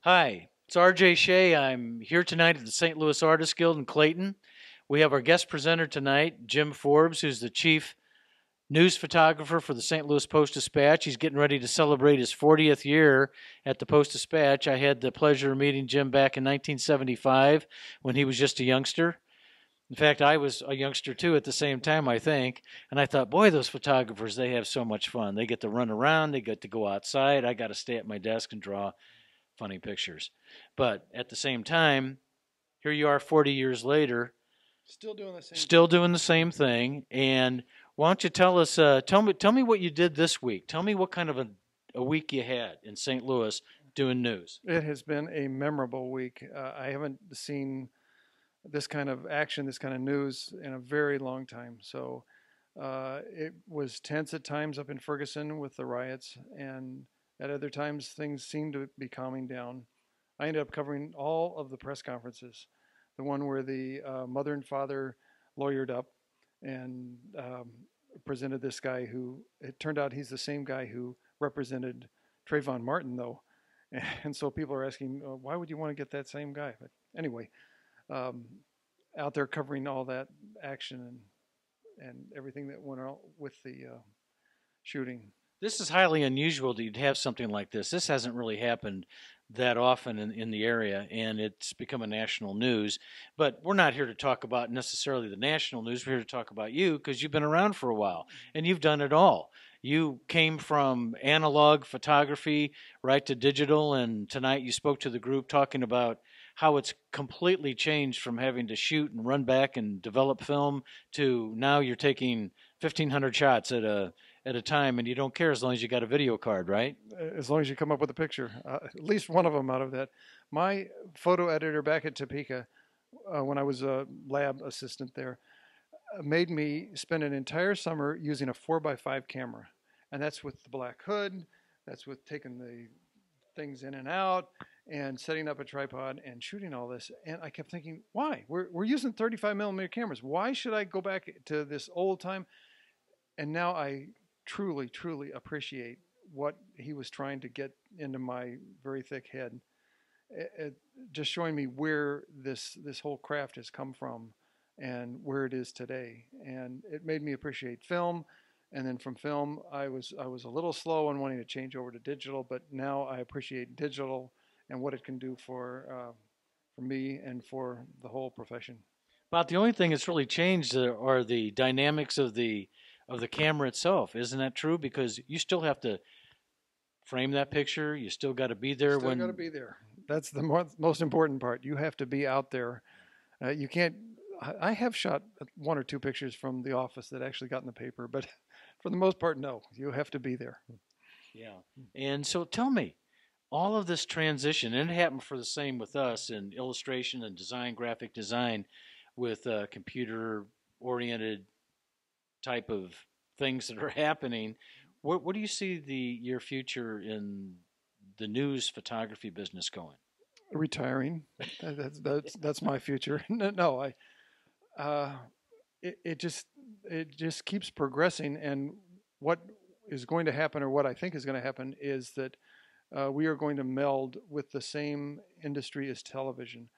Hi, it's RJ Shea. I'm here tonight at the St. Louis Artists Guild in Clayton. We have our guest presenter tonight, Jim Forbes, who's the chief news photographer for the St. Louis Post-Dispatch. He's getting ready to celebrate his 40th year at the Post-Dispatch. I had the pleasure of meeting Jim back in 1975 when he was just a youngster. In fact, I was a youngster too at the same time, I think. And I thought, boy, those photographers, they have so much fun. They get to run around, they get to go outside. I got to stay at my desk and draw funny pictures. But at the same time, here you are 40 years later, Still doing the same still thing. doing the same thing. And why don't you tell us, tell me what you did this week. Tell me what kind of a week you had in St. Louis doing news. It has been a memorable week. I haven't seen this kind of action, this kind of news in a very long time. So it was tense at times up in Ferguson with the riots, and at other times things seemed to be calming down. I ended up covering all of the press conferences, the one where the mother and father lawyered up and presented this guy who it turned out he's the same guy who represented Trayvon Martin, though. And so people are asking, why would you want to get that same guy? But anyway, um, out there covering all that action and everything that went on with the shooting. This is highly unusual that you'd have something like this. This hasn't really happened that often in the area, and it's become a national news. But we're not here to talk about necessarily the national news. We're here to talk about you because you've been around for a while and you've done it all. You came from analog photography right to digital, and tonight you spoke to the group talking about how it's completely changed from having to shoot and run back and develop film to now you're taking 1,500 shots at a time, and you don't care as long as you got a video card, right? As long as you come up with a picture, at least one of them out of that. My photo editor back at Topeka, when I was a lab assistant there, made me spend an entire summer using a 4x5 camera. And that's with the black hood, that's with taking the things in and out and setting up a tripod and shooting all this. And I kept thinking, why? We're using 35 millimeter cameras. Why should I go back to this old time? And now I truly, truly appreciate what he was trying to get into my very thick head. Just showing me where this whole craft has come from and where it is today. And it made me appreciate film. And then from film, I was a little slow on wanting to change over to digital, but now I appreciate digital and what it can do for me and for the whole profession. About the only thing that's really changed are the dynamics of the camera itself. Isn't that true? Because you still have to frame that picture. You still got to be You there still got to when. be there. That's the most important part. You have to be out there. You can't. I have shot one or two pictures from the office that actually got in the paper, but for the most part, no. You have to be there. Yeah. And so tell me, all of this transition, and it happened for the same with us in illustration and design, graphic design, with computer oriented type of things that are happening. What do you see your future in the news photography business going? Retiring. That's my future. No, uh, it just keeps progressing, and what is going to happen, or what I think is going to happen, is that we are going to meld with the same industry as television.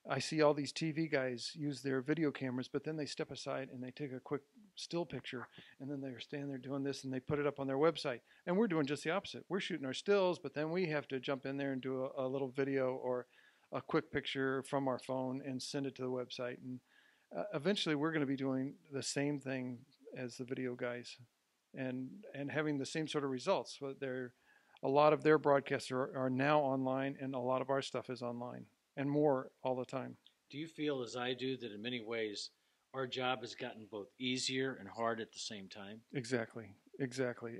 I see all these TV guys use their video cameras, but then they step aside and they take a quick still picture, and then they're standing there doing this, and they put it up on their website. And we're doing just the opposite. We're shooting our stills, but then we have to jump in there and do a little video or a quick picture from our phone and send it to the website. And eventually, we're going to be doing the same thing as the video guys, and having the same sort of results. But they're a lot of their broadcasts are now online, and a lot of our stuff is online and more all the time. Do you feel, as I do, that in many ways our job has gotten both easier and hard at the same time? Exactly, exactly.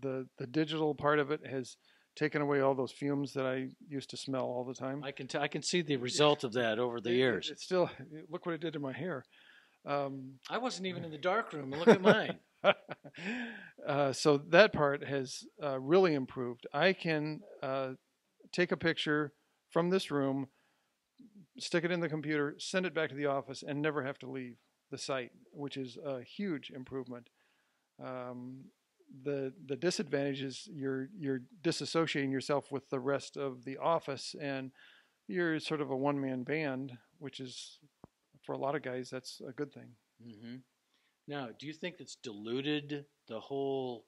The digital part of it has taken away all those fumes that I used to smell all the time. I can see the result of that over the years. It's still look what it did to my hair. I wasn't even in the dark room, and look at mine. So that part has really improved. I can take a picture from this room, stick it in the computer, send it back to the office, and never have to leave the site, which is a huge improvement. Um, the disadvantage is you're disassociating yourself with the rest of the office, and you're sort of a one man band, which is for a lot of guys that's a good thing. Hmm. Now, do you think it's diluted the whole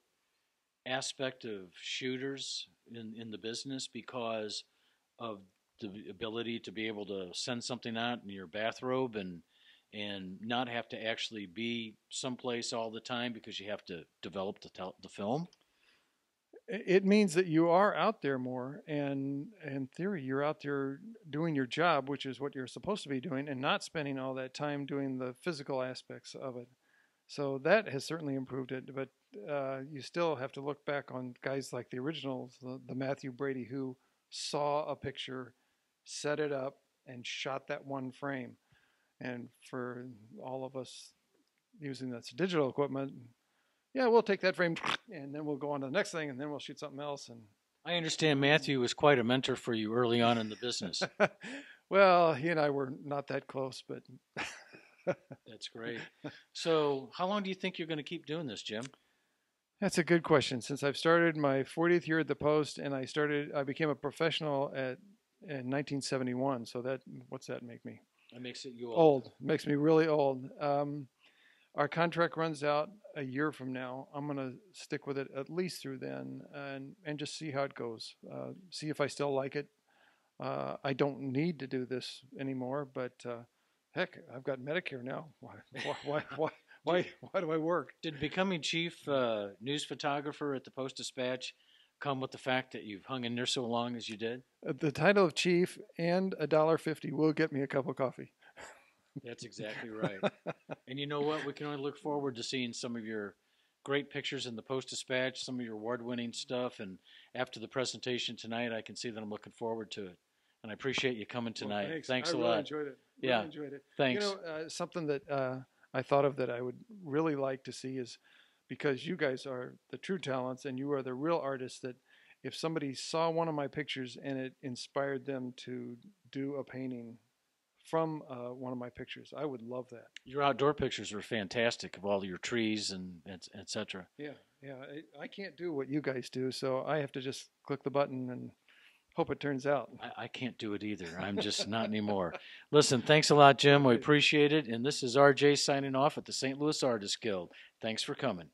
aspect of shooters in the business because of the ability to be able to send something out in your bathrobe and not have to actually be someplace all the time because you have to develop the film? It means that you are out there more, and in theory, you're out there doing your job, which is what you're supposed to be doing, and not spending all that time doing the physical aspects of it. So that has certainly improved it, but you still have to look back on guys like the originals, the Matthew Brady, who saw a picture, set it up, and shot that one frame. And for all of us using this digital equipment, yeah, we'll take that frame and then we'll go on to the next thing, and then we'll shoot something else. And I understand Matthew was quite a mentor for you early on in the business. well, he and I were not that close, but That's great. So, how long do you think you're going to keep doing this, Jim? that's a good question. Since I've started my 40th year at the Post, and I became a professional in 1971. So what's that make me? That makes it you old. Old. Makes me really old. Our contract runs out a year from now. I'm going to stick with it at least through then, and just see how it goes. See if I still like it. I don't need to do this anymore, but heck, I've got Medicare now. Why do I work? Did becoming chief news photographer at the Post-Dispatch come with the fact that you've hung in there so long as you did? The title of chief and $1.50 will get me a cup of coffee. That's exactly right. And you know what? We can only look forward to seeing some of your great pictures in the Post-Dispatch, some of your award-winning stuff. And after the presentation tonight, I can see that I'm looking forward to it. And I appreciate you coming tonight. Well, thanks a I lot. really enjoyed it. Yeah. Really enjoyed it. Thanks. You know, something that I thought of that I would really like to see is, because you guys are the true talents and you are the real artists, that if somebody saw one of my pictures and it inspired them to do a painting from one of my pictures, I would love that. Your outdoor pictures were fantastic of all your trees and et cetera. Yeah, yeah. I can't do what you guys do, so I have to just click the button and hope it turns out. I can't do it either. I'm just not anymore. Listen, thanks a lot, Jim. We appreciate it. And this is RJ signing off at the St. Louis Artists Guild. Thanks for coming.